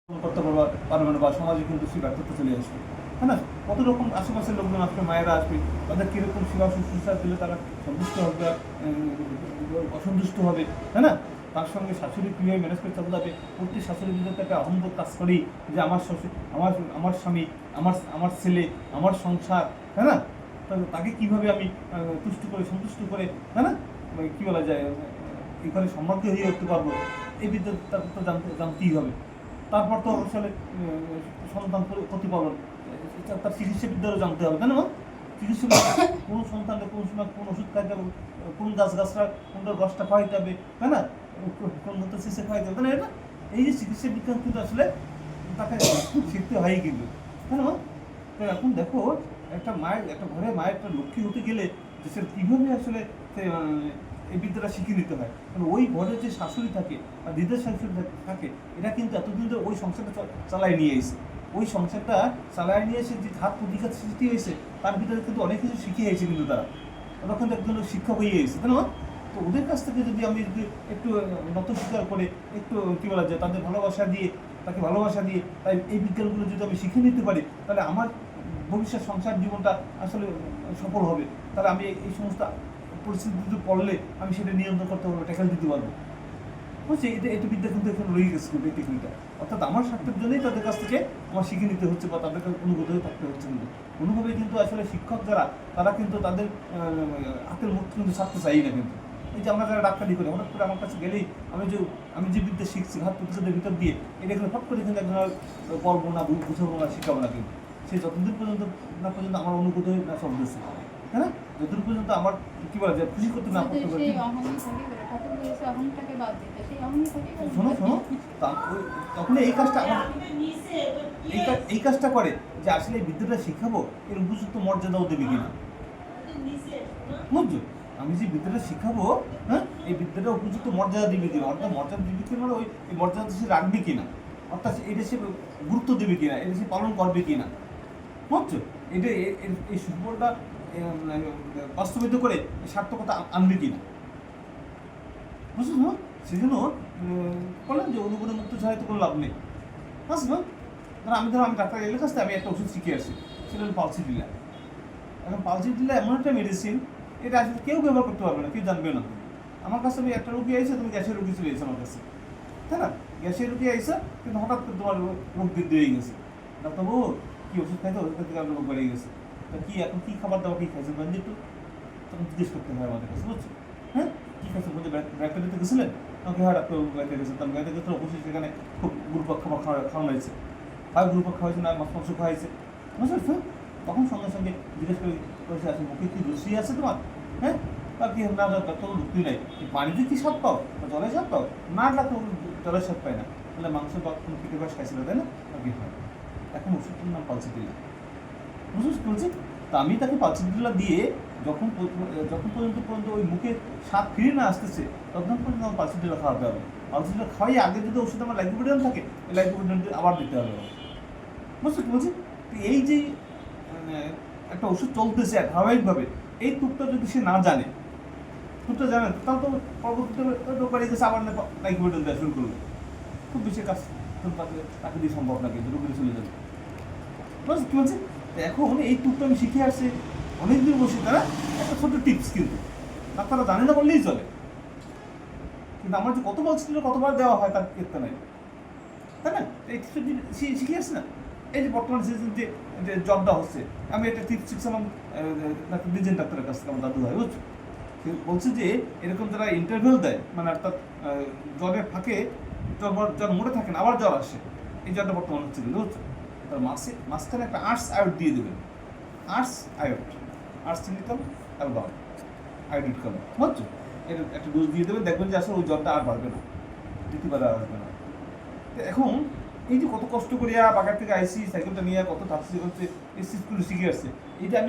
করতে পারবে না বা সমাজে কিন্তু সেই ব্যর্থতা চলে আসবে, হ্যাঁ না? কত রকম আশেপাশের লোকজন আসবে, মায়েরা আসবে, তাদের কীরকম সেবা শুশ্রূষা দিলে তারা সন্তুষ্ট হবে, অসন্তুষ্ট হবে, হ্যাঁ না? তার সঙ্গে শাশুড়ি কীভাবে ম্যানেজ করতে হবে, প্রত্যেক শাশুড়ির ভিতরে একটা অহংবোধ কাজ করেই যে আমার শ্বশুর, আমার স্বামী, আমার ছেলে, আমার সংসার, হ্যাঁ না? তাকে কীভাবে আমি তুষ্ট করে সন্তুষ্ট করে, হ্যাঁ না, কী বলা যায়, এখানে সম্মানকে হয়ে উঠতে পারবো, এই বিদ্যা তাকে তো জানতেই হবে। তারপর তো আসলে সন্তান প্রতিপালন, তার চিকিৎসা বিদ্যারও জানতে হবে, তাই না? চিকিৎসা কোন সন্তানকে কোন সময় কোন ওষুধ খাইতে হবে, কোন গাছটা কোনটা গাছটা খাওয়াইতে হবে, তাই না? কোন মতো চিকিৎসা খাওয়াইতে হবে, তাই না? এটা এই যে চিকিৎসা বিজ্ঞান কিন্তু আসলে তাকে শিখতে হয় কিন্তু, তাই না? তো এখন দেখো, একটা ঘরে মায়ের একটা লক্ষ্মী হতে গেলে দেশের কীভাবে আসলে এই বিদ্যাটা শিখে নিতে হয়। কারণ ওই ঘরে যে শাশুড়ি থাকে বা দিদের শাশুড়ি থাকে, এটা কিন্তু এতদিন ধরে ওই সংসারটা চালায় নিয়ে এসে, ওই সংসারটা চালায় নিয়ে এসে যে ঘাত প্রতিঘাত সৃষ্টি হয়েছে, তার ভিতরে কিন্তু অনেক কিছু শিখে এসেছে কিন্তু তারা, ওরা কিন্তু একজন শিক্ষক হয়ে এসেছে, তাই না? তো ওদের কাছ থেকে যদি আমি যদি একটু নত স্বীকার করে একটু কী বলা যায়, তাকে ভালোবাসা দিয়ে তাই এই বিজ্ঞানগুলো যদি আমি শিখে নিতে পারি, তাহলে আমার ভবিষ্যৎ সংসার জীবনটা আসলে সফল হবে। তাহলে আমি এই সমস্ত পরিস্থিতিতে পড়লে আমি সেটা নিয়ন্ত্রণ করতে পারবো, ট্যাকেল দিতে পারবো, বুঝছি? এটা বিদ্যা কিন্তু এখন রয়ে গেছে কিন্তু এই টেকনিকটা, অর্থাৎ আমার স্বার্থের জন্যই তাদের কাছ থেকে আমার শিখে নিতে হচ্ছে বা তাদের কাছে অনুগত হয়ে থাকতে হচ্ছে। কিন্তু কোনোভাবেই কিন্তু আসলে শিক্ষক যারা, তারা কিন্তু তাদের হাতের মুখ কিন্তু ছাড়তে চাই না কিন্তু। এই যে আমরা যারা ডাক্তারি করি, হঠাৎ করে আমার কাছে গেলেই আমি যে বিদ্যা শিখছি ঘাত প্রতিশোধের ভিতর দিয়ে, এটা কিন্তু ফট করে কিন্তু একজন বলবো না, বুঝাবো না, শিখাবো না কিন্তু সে যতদিন পর্যন্ত আমার অনুগত হয়ে না চলতেছে, হ্যাঁ না? যতদিন পর্যন্ত আমার কী বলা যায় খুশি করতে না করতে পারি। শোনো তখন এই কাজটা করে যে আসলে এই বিদ্যাটা শিখাবো, এর উপযুক্ত মর্যাদাও দেবে কিনা, বুঝছো? আমি যে বিদ্যাটা শিখাবো, হ্যাঁ, এই বিদ্যাটা উপযুক্ত মর্যাদা দিবে কিনা, অর্থাৎ মর্যাদা দিবে কিনা মানে ওই মর্যাদা সে রাখবে কিনা, অর্থাৎ এটা সে গুরুত্ব দেবে কিনা, এটা সে পালন করবে কিনা, বুঝছো? এটা এই সুফলটা বাস্তবিত করে সার্থকতা আনবে কিনা, বুঝছো না? সেজন্য বললাম যে অনুগুণ মুক্ত ছাড়াই তো কোনো লাভ নেই, বুঝছো? আমি ডাক্তার এলের কাছ থেকে আমি একটা ওষুধ শিখে আসি, সেটা হলো পালসিডিলা। এখন পালসিডিলা এমন একটা মেডিসিন, এটা আসলে কেউ ব্যবহার করতে পারবে না, কেউ জানবে না। আমার কাছে আমি একটা রোগী আইসে, তুমি গ্যাসের রোগী চলে এসেছো আমার কাছে, তাই না? গ্যাসের রোগী আইসে, কিন্তু হঠাৎ করে তোমার রোগ বৃদ্ধি হয়ে গেছে, ডাক্তারবাবু কী ওষুধ খাইতে, ওষুধ খাইতে আপনার রোগ বেড়ে গেছে, তা কি এখন কী খাবার দাবার কী খাইছেন বলেন একটু, তখন জিজ্ঞেস করতে হয় আমাদের কাছে, বুঝছো? হ্যাঁ, কী খাইছেন বলছে, ব্যাগটা দিতে গেছিলেন, আমাকে হ্যাঁ ডাক্তার গাইতে গেছে, তার গাইতে গেছিল, অবশ্যই সেখানে খুব গুরুপাক খাবার খাওয়ানো হয়েছে, আর গুরুপাক খাওয়াইছে না, মাছ মাংস খাওয়াইছে, বুঝছো? তখন সঙ্গে সঙ্গে জিজ্ঞেস করেছে আছে মুখে কি রুচি আছে তোমার, হ্যাঁ, বা কি না ডাক্তার তো রুচি নাই, পানিতে কি স্বাদ পাও, জলের স্বাদ পাও, না ডাক্তার জলের স্বাদ পায় না, তাহলে মাংস বা কোনো পিঠে বাস খাইছিল, তাই না? আর কি হয়, এখন ওষুধটার নাম পালসিডিলা, বুঝতে বলছি? তা আমি তাকে পালসিডিলা দিয়ে যখন পর্যন্ত ওই মুখে স্বাদ ফিরে না আসতেছে, তখন পর্যন্ত আমার পালসিডিলা খাওয়াতে হবে। পালসিডিলা খাওয়াই আগে যদি ওষুধ আমার লাইকোপিডিয়াম থাকে, এই লাইকোপিডিয়াম আবার দিতে হবে, বুঝতে বলছি? এই যে একটা ওষুধ চলতেছে ধারাবাহিকভাবে, এই টুকটা যদি সে না জানে, তাহলে তো পরবর্তীতে দোকানে গেছে আবার লাইকোপিডিয়াম দেওয়া শুরু করবে, খুব বেশি কাজ তাকে দিয়ে সম্ভব না, কিন্তু রোগীরা চলে যাবে, বুঝলি কী বলছি? এখন এই টুকটা আমি শিখে আসছি অনেকদিন বসে, তারা একটা ছোট টিপস, কিন্তু ডাক্তাররা জানে না বললেই চলে, কিন্তু আমার যে কত বলছিল কতবার দেওয়া হয় তার ক্ষেত্রে নাই, তাই না? এই শিখে আসছি না। এই যে বর্তমান সিজন যে জবটা হচ্ছে, আমি একটা টিপস শিখছিলাম ডিজেন ডাক্তারের কাছ থেকে, আমার দাদু ভাই, বুঝছো? বলছে যে এরকম যারা ইন্টারভিউ দেয়, মানে অর্থাৎ জ্বরের ফাঁকে জ্বর মরে থাকে না, আবার জ্বর আসে, এই জ্বরটা বর্তমান হচ্ছে, কিন্তু বুঝছো? তার মাঝখানে একটা আর্টস আয়োড দিয়ে দেবেন, আর্টস নিতাম অ্যালবাম আয়োডিট কলম, বুঝছো? এর একটা ডোজ দিয়ে দেবেন, দেখবেন যে আসলে ওই জ্বরটা আর বাড়বে না, দ্বিতীয়বার আর আসবে না। এখন এই যে কত কষ্ট করিয়া বাগান থেকে আইসি, সাইকেলটা নিয়ে কত থাকছি করছে, এই শিখে আসছে, এইটা আমি